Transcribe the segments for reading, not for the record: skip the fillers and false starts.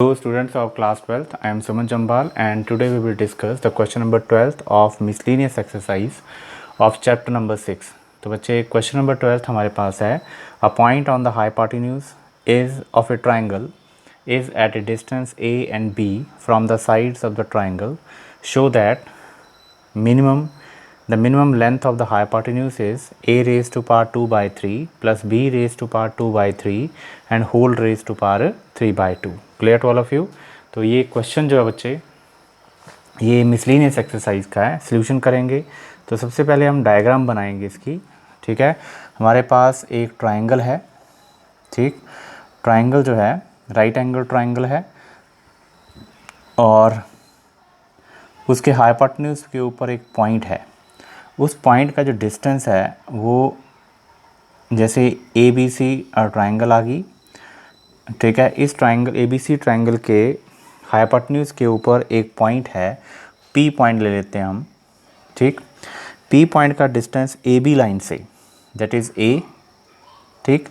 Hello students of class 12th, I am Suman Jambal and today we will discuss the question number 12th of miscellaneous exercise of chapter number 6. तो बच्चे question number 12th हमारे पास है a point on the hypotenuse is of a triangle is at a distance a and b from the sides of the triangle. Show that the minimum length of the hypotenuse is a raised to power 2 by 3 plus b raised to power 2 by 3 and whole raised to power 3 by 2. Clear to all of you. तो ये question जो है बच्चे ये miscellaneous exercise का है, solution करेंगे। तो सबसे पहले हम डायग्राम बनाएंगे इसकी, ठीक है। हमारे पास एक ट्राइंगल है, ठीक। ट्राइंगल जो है राइट एंगल ट्राइंगल है और उसके हाइपोटेन्यूज के ऊपर एक पॉइंट है। उस पॉइंट का जो डिस्टेंस है वो जैसे ए बी सी ट्राइंगल आ गई, ठीक है। इस triangle A B C triangle के हाइपोटेन्यूज के ऊपर एक पॉइंट है, पी पॉइंट ले लेते हैं हम, ठीक। पी पॉइंट का डिस्टेंस ए बी लाइन से दैट इज़ ए, ठीक।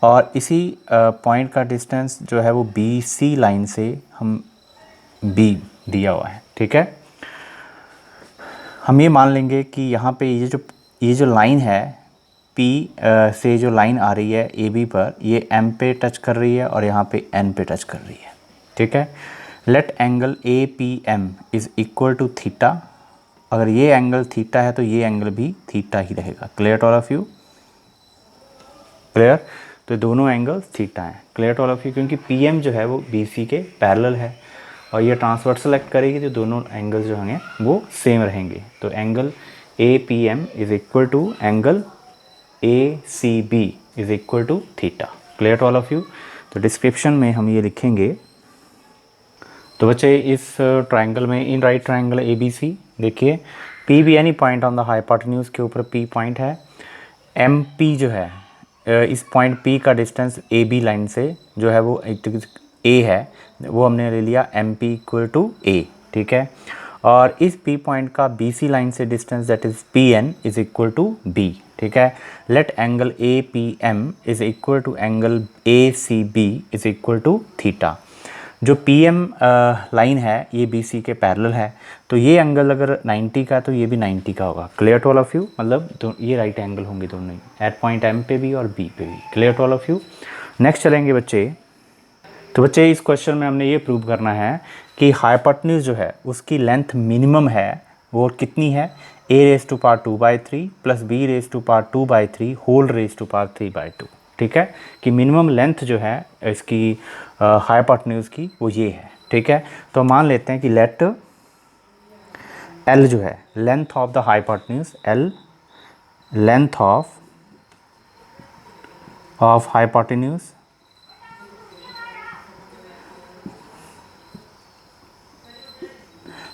और इसी पॉइंट का डिस्टेंस जो है वो बी सी लाइन से हम बी दिया हुआ है, ठीक है। हम ये मान लेंगे कि यहाँ पे ये जो लाइन है P से जो लाइन आ रही है ए बी पर, ये M पे टच कर रही है और यहाँ पे N पे टच कर रही है, ठीक है। Let angle A P M is equal to theta. अगर ये एंगल थीटा है तो ये एंगल भी थीटा ही रहेगा। Clear to all of you? Clear. तो दोनों एंगल थीटा हैं। Clear to all of you, क्योंकि पी एम जो है वो बी सी के पैरेलल है और ये ट्रांसवर्स सेलेक्ट करेगी तो दोनों एंगल जो होंगे वो सेम रहेंगे। तो angle A P M is equal to angle A C B is equal to theta. Clear to all of you. तो डिस्क्रिप्शन में हम ये लिखेंगे। तो बच्चे इस ट्राइंगल में in right triangle A B C देखिए, P B any point on the hypotenuse के ऊपर पी पॉइंट है। एम पी जो है इस पॉइंट पी का डिस्टेंस ए बी लाइन से जो है वो ए है, वो हमने ले लिया M P equal to A, ठीक है। और इस पी पॉइंट का बी सी लाइन से distance that is P N is equal to B, ठीक है। Let angle A P M is equal to angle A C B is equal to theta. जो P M line है ये B C के parallel है, तो ये angle अगर 90 का तो ये भी 90 का होगा। Clear to all of you, मतलब तो ये राइट एंगल होंगे दोनों ही एट पॉइंट एम पे भी और बी पे भी। Clear to all of you. Next चलेंगे बच्चे। तो बच्चे इस क्वेश्चन में हमने ये प्रूव करना है कि हाइपोटेन्यूज जो है उसकी लेंथ मिनिमम है, वो कितनी है, A raise to power 2 by 3 plus B raise to power 2 by 3 whole raise to power 3 by 2, ठीक है। कि मिनिमम लेंथ जो है इसकी हाइपोटेन्यूज की वो ये है, ठीक है। तो मान लेते हैं कि लेट एल जो है length of the hypotenuse, L length of hypotenuse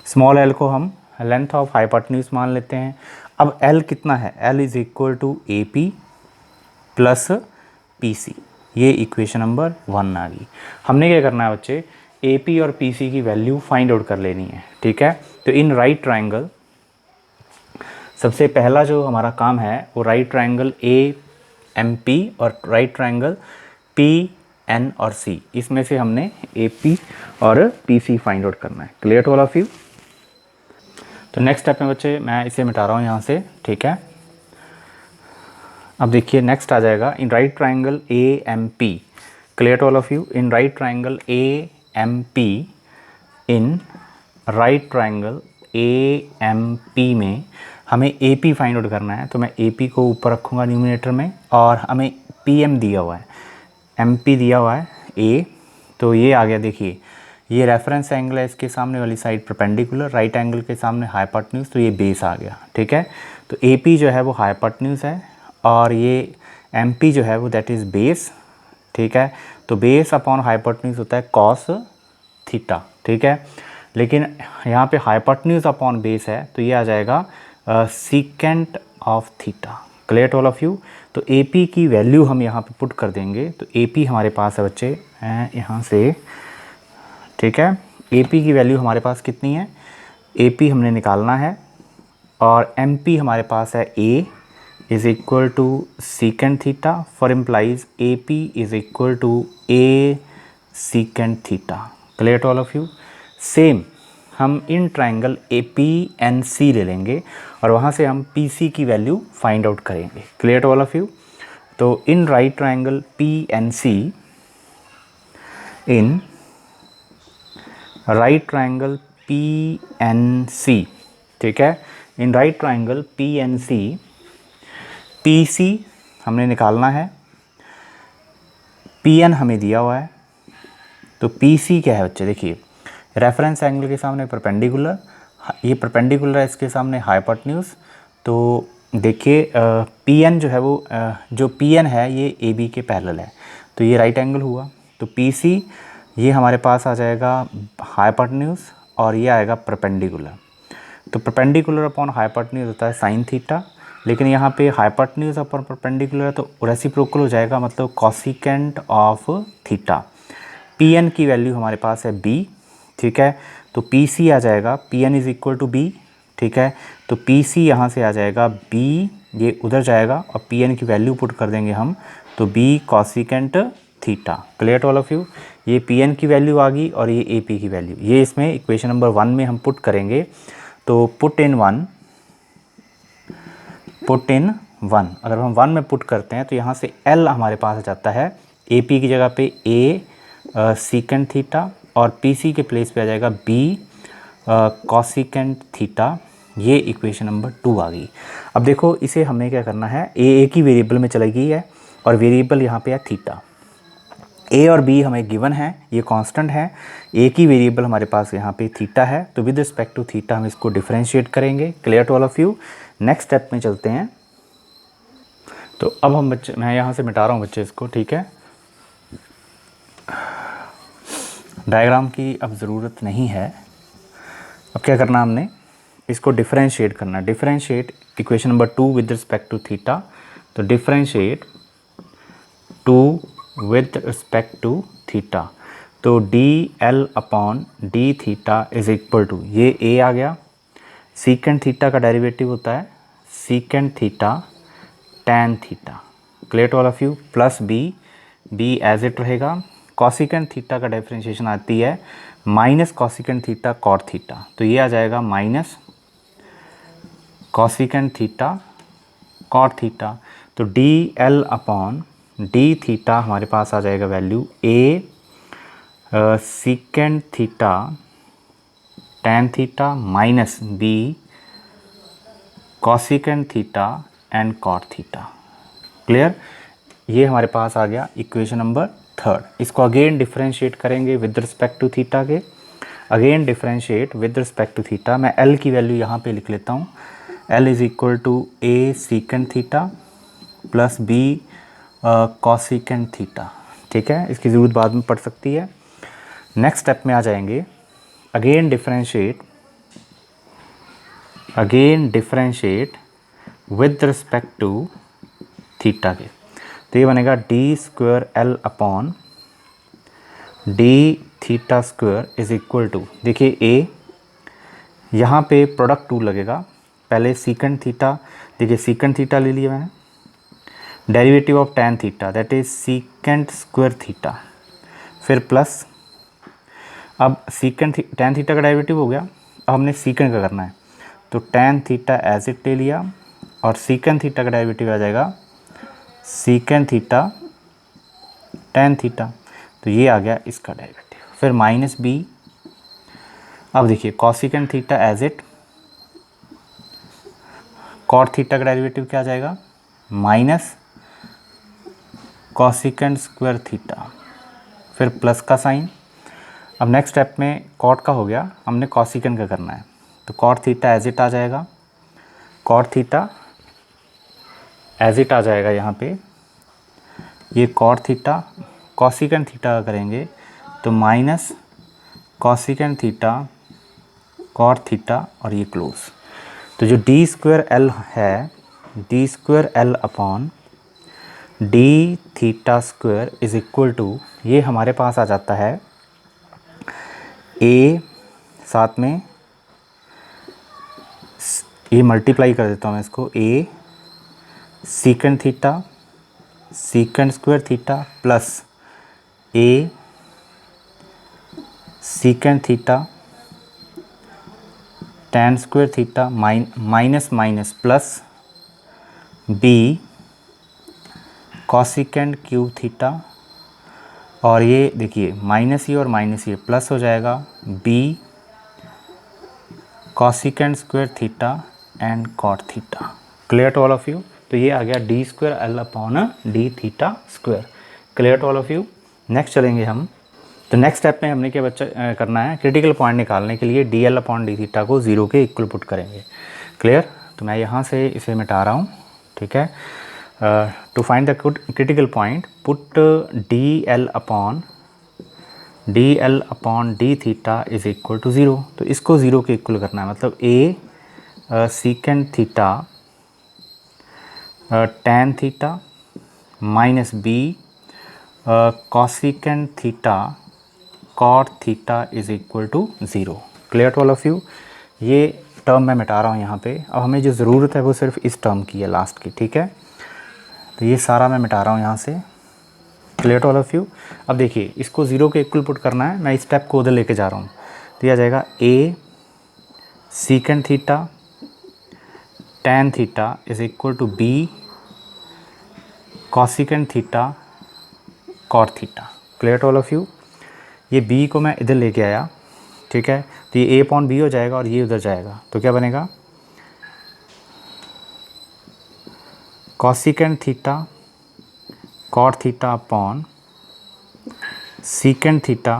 small L को हम लेंथ ऑफ हाइपोटेन्यूज मान लेते हैं। अब एल कितना है, L is equal to A P plus P C. ये इक्वेशन नंबर 1 आ गई। हमने क्या करना है बच्चे, ए पी और पी सी की वैल्यू फाइंड आउट कर लेनी है, ठीक है। तो इन राइट ट्राइंगल सबसे पहला जो हमारा काम है वो right triangle A M P और राइट ट्राइंगल पी एन और सी, इसमें से हमने ए पी और पी सी फाइंड आउट करना है। Clear to all of you. तो नेक्स्ट स्टेप में बच्चे मैं इसे मिटा रहा हूँ यहाँ से, ठीक है। अब देखिए नेक्स्ट आ जाएगा in right triangle A M P. Clear to all of you. In right triangle A M P, in right triangle A M P में हमें ए पी फाइंड आउट करना है। तो मैं ए पी को ऊपर रखूँगा न्यूमिनेटर में और हमें पी एम दिया हुआ है, एम पी दिया हुआ है ए। तो ये आ गया, देखिए ये रेफरेंस एंगल है, इसके सामने वाली साइड परपेंडिकुलर, राइट एंगल के सामने हाइपोटेन्यूज, तो ये बेस आ गया, ठीक है। तो ए पी जो है वो हाइपोटेन्यूज है और ये एम पी जो है वो दैट इज़ बेस, ठीक है। तो बेस अपॉन हाइपोटेन्यूज होता है कॉस थीटा, ठीक है। लेकिन यहाँ पे हाइपोटेन्यूज अपॉन बेस है तो ये आ जाएगा secant of theta. Clear to all of you. तो ए पी की वैल्यू हम यहाँ पे पुट कर देंगे। तो ए पी हमारे पास है बच्चे यहाँ से, ठीक है। ए पी की वैल्यू हमारे पास कितनी है, ए पी हमने निकालना है और एम पी हमारे पास है A is equal to secant theta for implies A P is equal to A secant theta. Clear to all of you. Same हम in triangle A P N C ले लेंगे और वहाँ से हम पी सी की वैल्यू फाइंड आउट करेंगे। Clear to all of you. तो in right triangle P N C, in right triangle P N C, ठीक है, in right triangle P N C, P C हमने निकालना है, पी एन हमें दिया हुआ है, तो पी सी क्या है बच्चे, देखिए रेफरेंस एंगल के सामने परपेंडिकुलर, ये परपेंडिकुलर है इसके सामने हाइपोटेन्यूज। तो देखिए पी एन जो है वो जो पी एन है ये ए बी के पैरेलल है, तो ये राइट एंगल हुआ। तो पी सी ये हमारे पास आ जाएगा हाइपोटेन्यूज और ये आएगा परपेंडिकुलर। तो परपेंडिकुलर अपॉन हाइपोटेन्यूज होता है साइन थीटा, लेकिन यहाँ पे हाइपोटेन्यूज अपॉन परपेंडिकुलर है तो रेसिप्रोकल हो जाएगा, मतलब cosecant of theta. P N की वैल्यू हमारे पास है बी, ठीक है, तो पी सी आ जाएगा P N is equal to B, ठीक है, तो पी सी यहाँ से आ जाएगा बी, ये उधर जाएगा और पी एन की वैल्यू पुट कर देंगे हम, तो B cosecant theta. Clear to all of you. ये पी एन की वैल्यू आ गई और ये ए पी की वैल्यू, ये इसमें इक्वेशन नंबर 1 में हम पुट करेंगे। तो पुट इन 1, पुट इन 1, अगर हम 1 में पुट करते हैं तो यहाँ से L हमारे पास आ जाता है ए पी की जगह पे ए सीकेंट थीटा और पी सी के प्लेस पे आ जाएगा बी कॉसिकेंट थीटा। ये इक्वेशन नंबर 2 आ गई। अब देखो इसे हमें क्या करना है, ए की वेरिएबल में चली गई है और वेरिएबल यहाँ पे है थीटा। ए और बी हमें गिवन है, ये कांस्टेंट है, ए की वेरिएबल हमारे पास यहाँ पे थीटा है, तो विद रिस्पेक्ट टू थीटा हम इसको डिफरेंशिएट करेंगे। Clear to all of you. Next step में चलते हैं। तो अब हम बच्चे, मैं यहाँ से मिटा रहा हूँ बच्चे इसको, ठीक है, डायग्राम की अब ज़रूरत नहीं है। अब क्या करना हमने, इसको डिफरेंशिएट करना, differentiate equation number 2 with respect to theta. तो differentiate 2 with respect to theta, तो D L upon D theta is equal to, ये ए आ गया, सीकेंट थीटा का डेरिवेटिव होता है secant theta tan theta. Clear to all of you, plus B, B as it रहेगा, cosecant theta का differentiation आती है minus cosecant theta cot theta, तो ये आ जाएगा minus cosecant theta cot theta. तो D L upon D theta हमारे पास आ जाएगा value A secant theta tan theta minus B cosecant theta and cot theta. Clear, ये हमारे पास आ गया इक्वेशन नंबर 3। इसको अगेन डिफरेंशिएट करेंगे विद रिस्पेक्ट टू थीटा के, again differentiate with respect to theta. मैं एल की वैल्यू यहाँ पे लिख लेता हूँ, L is equal to A secant theta plus B cosecant theta, ठीक है, इसकी ज़रूरत बाद में पड़ सकती है। नेक्स्ट स्टेप में आ जाएंगे, again differentiate with respect to theta के, तो ये बनेगा D square L upon D theta square is equal to, देखिए ए यहाँ पे प्रोडक्ट 2 लगेगा, पहले सीकेंट थीटा, देखिए सीकेंट थीटा ले लिया मैंने, derivative of tan theta that is secant square theta, फिर प्लस, अब सीकेंट टैन थीटा का डेरिवेटिव हो गया, अब हमने सीकेंट का करना है, तो टैन थीटा एज इट ले लिया और सीकेंट थीटा का डेरिवेटिव आ जाएगा सीकेंट थीटा टैन थीटा, तो ये आ गया इसका डेरिवेटिव, फिर माइनस बी, अब देखिए cosecant theta as it, cot theta का डेरिवेटिव क्या आ जाएगा माइनस कॉसिकेंट स्क्वायर थीटा, फिर प्लस का साइन। अब नेक्स्ट स्टेप में कॉट का हो गया, हमने कॉसिकेंट का करना है, तो कॉट थीटा एज इट आ जाएगा, कॉट थीटा एज इट आ जाएगा यहाँ पे, ये कॉट थीटा, कॉसिकेंट थीटा का करेंगे तो minus cosecant theta cot theta और ये क्लोज। तो जो डी स्क्वायर एल है, D square L upon D theta square is equal to, ये हमारे पास आ जाता है ए, साथ में ये मल्टीप्लाई कर देता हूँ मैं इसको, A secant theta secant square theta plus A secant theta tan square theta minus minus plus b cosecant cube theta, और ये देखिए माइनस ये और माइनस ये प्लस हो जाएगा b cosecant square theta and cot theta. Clear to all of you. तो ये आ गया D square L upon D theta square. Clear to all of you. Next चलेंगे हम। तो नेक्स्ट स्टेप में हमने क्या बच्चा करना है, क्रिटिकल पॉइंट निकालने के लिए D L upon D theta को 0 के इक्वल पुट करेंगे। क्लियर। तो मैं यहाँ से इसे मिटा रहा हूँ, ठीक है। To find the critical point put D L upon D theta is equal to 0। तो इसको 0 के इक्वल करना है, मतलब A secant theta tan theta minus B cosecant theta cot theta is equal to 0। Clear to all of you. ये term मैं मिटा रहा हूँ यहाँ पे। अब हमें जो ज़रूरत है वो सिर्फ इस टर्म की है, लास्ट की, ठीक है। तो ये सारा मैं मिटा रहा हूँ यहाँ से। Clear to all of you. अब देखिए इसको 0 के इक्वल पुट करना है, मैं इस स्टेप को उधर लेके जा रहा हूँ। तो यह आ जाएगा A secant theta tan theta is equal to B cosecant theta cot theta. Clear to all of you. ये b को मैं इधर लेके आया, ठीक है। तो ये a अपॉन बी हो जाएगा और ये उधर जाएगा, तो क्या बनेगा cosecant theta cot theta upon secant theta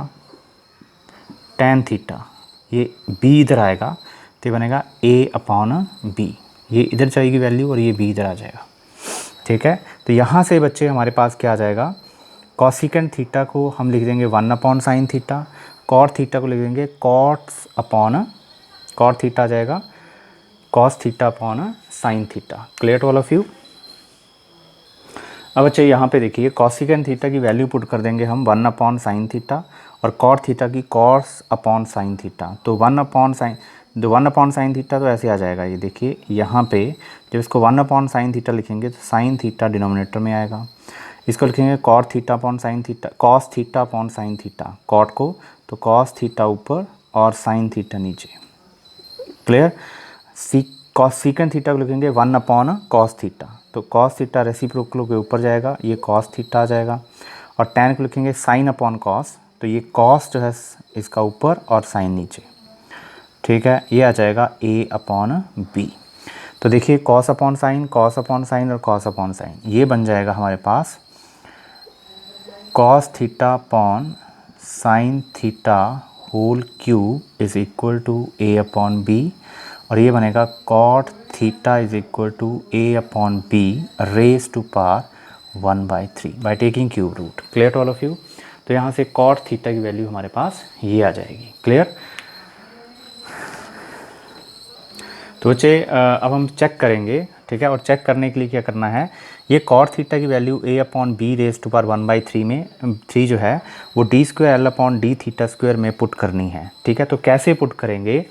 tan theta. ये b इधर आएगा तो ये बनेगा a अपॉन बी। ये इधर जाएगी वैल्यू और ये b इधर आ जाएगा, ठीक है। तो यहाँ से बच्चे हमारे पास क्या आ जाएगा, कॉसिकेंड थीटा को हम लिख देंगे 1 upon sine theta, cot theta को लिख देंगे कॉट्स अपॉन कॉट थीटा आ जाएगा cos theta upon sine theta. Clear to all of you. अब बच्चे यहाँ पे देखिए कॉसिकेंड थीटा की वैल्यू पुट कर देंगे हम 1 अपॉन साइन थीटा और कॉट थीटा की कॉस अपॉन साइन थीटा। तो 1 अपॉन साइन थीटा तो ऐसे आ जाएगा। ये देखिए यहाँ पे जब इसको 1 अपॉन साइन थीटा लिखेंगे तो साइन थीटा डिनोमिनेटर में आएगा। इसको लिखेंगे cot theta upon sine theta, cos theta upon sine theta, cot को तो कॉस थीटा ऊपर और साइन थीटा नीचे। क्लियर। सीकेंड थीटा को लिखेंगे 1 अपॉन कॉस थीटा, तो कॉस थीटा रेसिप्रोकल के ऊपर जाएगा, ये कॉस थीटा आ जाएगा। और tan को लिखेंगे साइन अपॉन कॉस, तो ये कॉस जो है इसका ऊपर और साइन नीचे, ठीक है। ये आ जाएगा a अपॉन बी। तो देखिए कॉस अपॉन साइन और कॉस अपॉन साइन, ये बन जाएगा हमारे पास cos theta upon sine theta whole cube is equal to a upon B, और ये बनेगा cot theta is equal to a upon B raise to power 1/3 by taking cube root. Clear to all of you. तो यहाँ से cot theta की value हमारे पास ये आ जाएगी। क्लियर। तो बच्चे अब हम चेक करेंगे, ठीक है। और चेक करने के लिए क्या करना है, ये कॉट थीटा की value a upon B raise to power 1/3 में 3 जो है वो d square L upon D theta square में पुट करनी है, ठीक है। तो कैसे पुट करेंगे,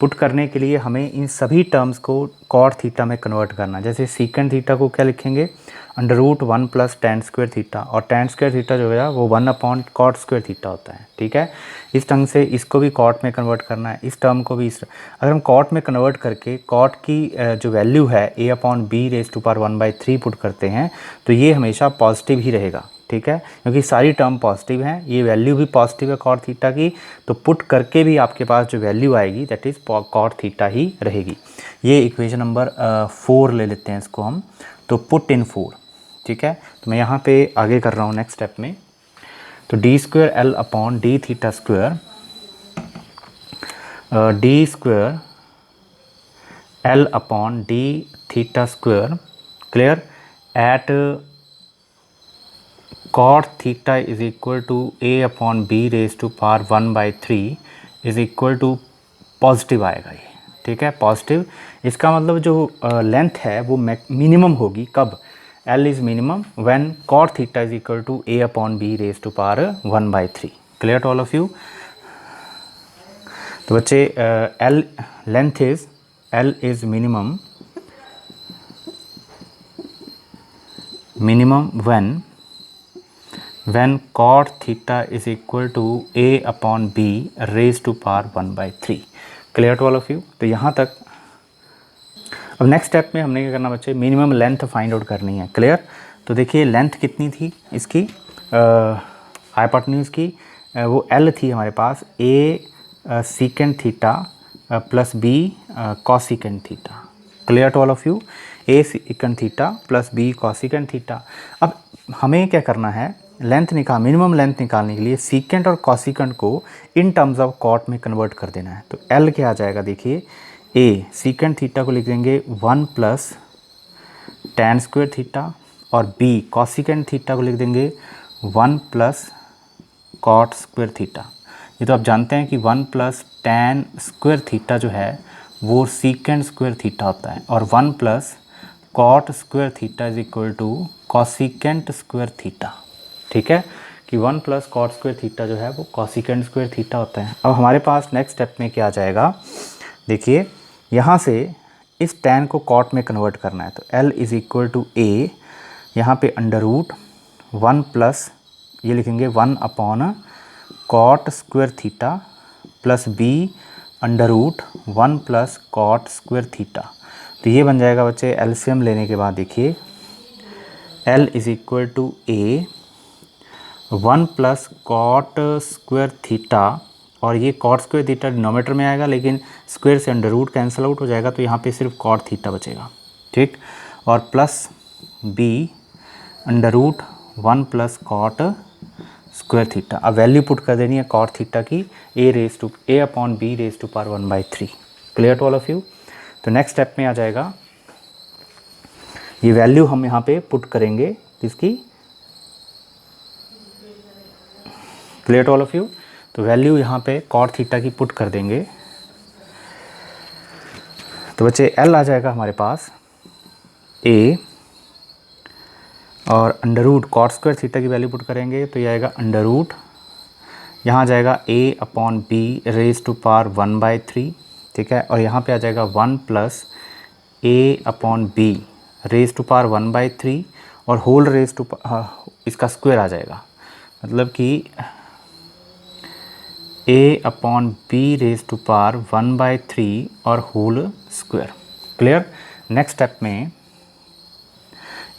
पुट करने के लिए हमें इन सभी टर्म्स को कॉट थीटा में कन्वर्ट करना। जैसे सीकेंड थीटा को क्या लिखेंगे √1 प्लस tan स्क्वायर थीटा, और tan स्क्वायर थीटा जो है वो 1 अपॉन कॉट स्क्वायर थीटा होता है, ठीक है। इस ढंग से इसको भी कॉट में कन्वर्ट करना है, इस टर्म को भी अगर हम कॉट में कन्वर्ट करके कॉट की जो वैल्यू है a upon B raise to power 1/3 put करते हैं तो ये हमेशा पॉजिटिव ही रहेगा, ठीक है, क्योंकि सारी टर्म पॉजिटिव हैं, ये वैल्यू भी पॉजिटिव है कॉट थीटा की। तो पुट करके भी आपके पास जो वैल्यू आएगी दैट इज़ कॉट थीटा ही रहेगी। ये इक्वेशन नंबर 4 ले लेते हैं इसको हम, तो पुट इन 4, ठीक है। तो मैं यहाँ पे आगे कर रहा हूँ नेक्स्ट स्टेप में। तो d square L upon D theta square, d square L upon D theta square, clear, at cot theta is equal to a upon B raise to power 1/3 is equal to positive आएगा ये, ठीक है, positive. इसका मतलब जो length है वो minimum होगी कब, L is minimum when cot theta is equal to a upon B raise to power 1/3। Clear to all of you. तो बच्चे L length is L is minimum when when cot theta is equal to a upon B raise to power 1/3। Clear to all of you. तो यहाँ तक। अब next step में हमने क्या करना बच्चे, मिनिमम लेंथ फाइंड आउट करनी है। क्लियर। तो देखिए लेंथ कितनी थी इसकी, हाइपोटेन्यूज की, वो एल थी हमारे पास, A secant theta plus B cosecant theta. Clear to all of you. A secant theta plus B cosecant theta. अब हमें क्या करना है, लेंथ निकाल, मिनिमम लेंथ निकालने के लिए सीकेंड और कॉसिकेंड को इन टर्म्स ऑफ कॉट में कन्वर्ट कर देना है। तो एल क्या आ जाएगा, देखिए ए सीकेंड थीटा को लिख देंगे 1 प्लस tan स्क्वायर थीटा, और बी कॉसिकेंड थीटा को लिख देंगे 1 प्लस कॉट स्क्वायर थीटा। ये तो आप जानते हैं कि 1 प्लस tan स्क्वायर थीटा जो है वो सीकेंड स्क्वायर थीटा होता है, और 1 plus cot square theta is equal to cosecant square theta. ठीक है, कि 1 प्लस कॉट स्क्वायर थीटा जो है वो कॉसिकेंट स्क्वायर थीटा होता है। अब हमारे पास नेक्स्ट स्टेप में क्या आ जाएगा, देखिए यहाँ से इस tan को कॉट में कन्वर्ट करना है। तो L is equal to a, यहाँ पे अंडर रूट 1 प्लस ये लिखेंगे 1 upon cot square theta plus B under root 1 plus cot square theta. तो ये बन जाएगा बच्चे, एलसीएम लेने के बाद देखिए L is equal to a 1 plus cot square theta, और ये कॉट स्क्वायर थीटा डिनोमीटर में आएगा, लेकिन स्क्वायर से अंडर रूट कैंसिल आउट हो जाएगा, तो यहाँ पे सिर्फ कॉट थीटा बचेगा। ठीक, और plus B under root 1 plus cot square theta. अब वैल्यू पुट कर देनी है कॉट थीटा की, A upon B raise to power 1/3। Clear to all of you. तो नेक्स्ट स्टेप में आ जाएगा, ये वैल्यू हम यहाँ पे पुट करेंगे किसकी, clear to all of you. तो वैल्यू यहाँ पे कॉट थीटा की पुट कर देंगे। तो बच्चे एल आ जाएगा हमारे पास ए, और under root cot square theta की वैल्यू पुट करेंगे तो ये आएगा अंडर रूट, यहाँ आ जाएगा A upon B raise to power 1/3। ठीक है, और यहाँ पे आ जाएगा 1 plus A upon B raise to power 1/3, और होल रेज टू इसका स्क्वायर आ जाएगा, मतलब कि A upon B raise to power 1/3 और whole square. Clear. Next step में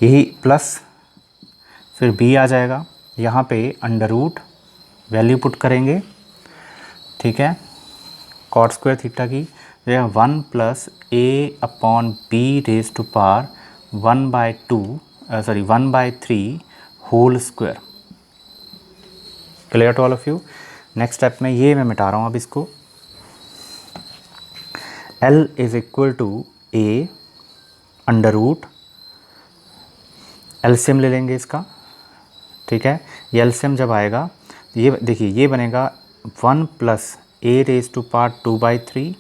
यही प्लस फिर बी आ जाएगा, यहाँ पे अंडर रूट वैल्यू पुट करेंगे। ठीक है, कॉट स्क्वायर थीटा की 1 plus A upon B raise to power 1/3 whole square. Clear to all of you. Next step में ये मैं मिटा रहा हूँ अब इसको, L is equal to a under root, LCM ले लेंगे इसका। ठीक है, ये एलसीएम जब आएगा ये देखिए ये बनेगा 1 plus A raise to power 2/3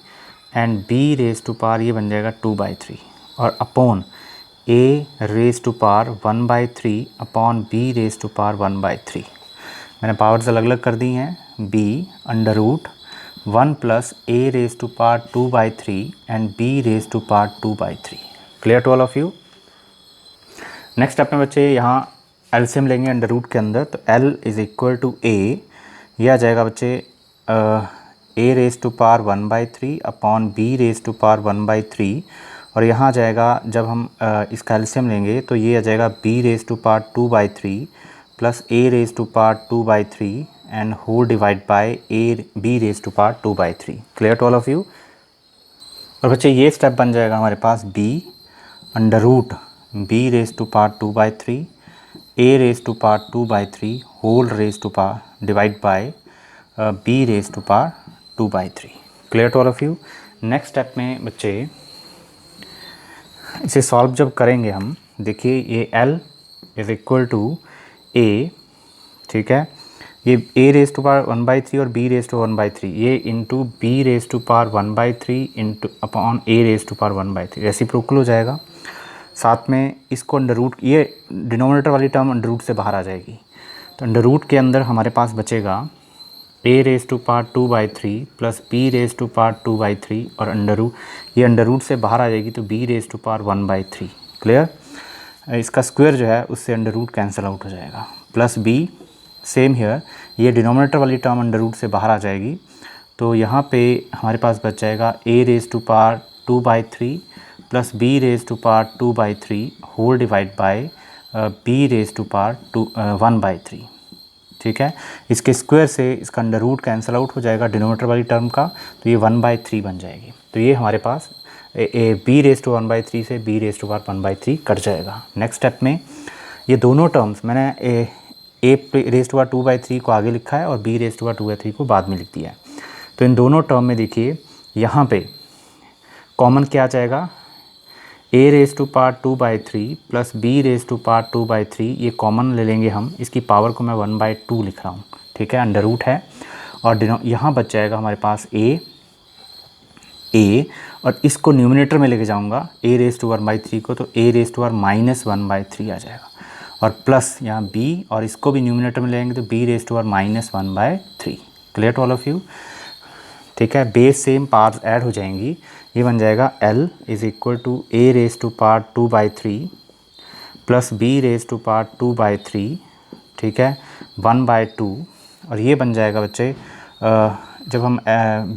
and b raise to power ये बन जाएगा 2/3, और upon a raise to power 1/3 upon B raise to power 1/3। मैंने पावर्स अलग अलग कर दी हैं। B under root 1 plus A raise to power 2/3 and b raise to power 2/3। Clear to all of you. Next step में बच्चे यहाँ LCM लेंगे अंडर रूट के अंदर, तो L is equal to A, यह आ जाएगा बच्चे A raise to power 1/3 upon B raise to power 1/3, और यहाँ आ जाएगा जब हम इसका एलसीएम लेंगे तो ये आ जाएगा B raise to power 2/3 plus A raise to power 2/3 and whole divide by A B raise to power 2/3। Clear to all of you. और बच्चे ये स्टेप बन जाएगा हमारे पास B under root B raise to power 2/3 A raise to power 2/3 whole raise to power divide by B raise to power 2/3। Clear to all of you. Next step में बच्चे इसे सॉल्व जब करेंगे हम, देखिए ये L is equal to A, ठीक है, ये a रेज टू पावर 1/3 और b रेज टू 1/3, ये into b raise to power 1/3 into upon a raise to power 1/3 reciprocal हो जाएगा। साथ में इसको अंडर रूट, ये डिनोमिनेटर वाली टर्म अंडर रूट से बाहर आ जाएगी, तो अंडर रूट के अंदर हमारे पास बचेगा a raise to power 2/3 plus b raise to power 2/3, और अंडर रूट, ये अंडर रूट से बाहर आ जाएगी तो b raise to power 1/3। Clear. इसका स्क्वायर जो है उससे अंडर रूट कैंसिल आउट हो जाएगा, प्लस b सेम हियर, ये डिनोमिनेटर वाली टर्म अंडर रूट से बाहर आ जाएगी, तो यहाँ पे हमारे पास बच जाएगा a raise to power 2/3 plus b raise to power 2/3 whole divide by b raise to power 1/3। ठीक है, इसके स्क्वायर से इसका अंडर रूट कैंसिल आउट हो जाएगा डिनोमिनेटर वाली टर्म का, तो ये 1/3 बन जाएगी। तो ये हमारे पास b रेज़ टू 1/3 से b रेज़ टू पावर 1/3 कट जाएगा। नेक्स्ट स्टेप में ये दोनों टर्म्स मैंने a रेज़ टू पावर 2/3 को आगे लिखा है और b रेज़ टू पावर 2/3 को बाद में लिख दिया है। तो इन दोनों टर्म में देखिए यहाँ पे कॉमन क्या आ जाएगा, a raise to power 2/3 plus b raise to power 2/3, ये कॉमन ले लेंगे हम, इसकी पावर को मैं 1/2 लिख रहा हूँ। ठीक है, अंडर रूट है और यहाँ बच जाएगा हमारे पास a और इसको न्यूमिनेटर में लेके जाऊँगा a रेज़ टू 1/3 को, तो a रेज़ टू पावर -1/3 आ जाएगा और प्लस यहाँ b और इसको भी न्यूमिनेटर में लेंगे तो b raise to power -1/3। Clear to all of you. ठीक है, बेस सेम पार्ट्स ऐड हो जाएंगी, ये बन जाएगा L is equal to a raise to power 2/3 plus b raise to power 2/3, ठीक है, 1/2 और ये बन जाएगा बच्चे, जब हम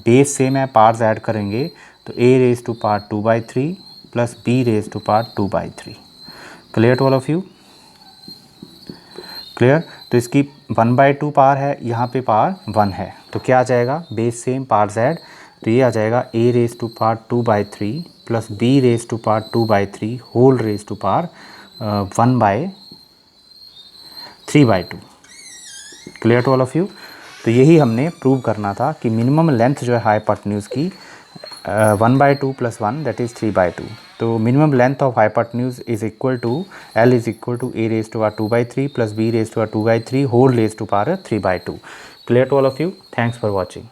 बेस सेम है पार्ट्स ऐड करेंगे तो a raise to power 2/3 plus b raise to power 2/3। Clear to all of you. Clear, तो इसकी 1/2 पावर है, यहाँ पे पावर 1 है, तो क्या आ जाएगा, बेस सेम पार्ट्स ऐड, तो ये आ जाएगा a raise to power 2/3 plus b raise to power 2/3 whole raise to power 1/3/2। Clear to all of you. तो यही हमने प्रूव करना था कि मिनिमम लेंथ जो है हाइपोटेन्यूज की 1/2 + 1 दैट इज़ 3/2। तो minimum length of hypotenuse is equal to L is equal to a raise to power 2/3 plus b raise to power 2/3 whole raise to power 3/2। Clear to all of you. Thanks for watching.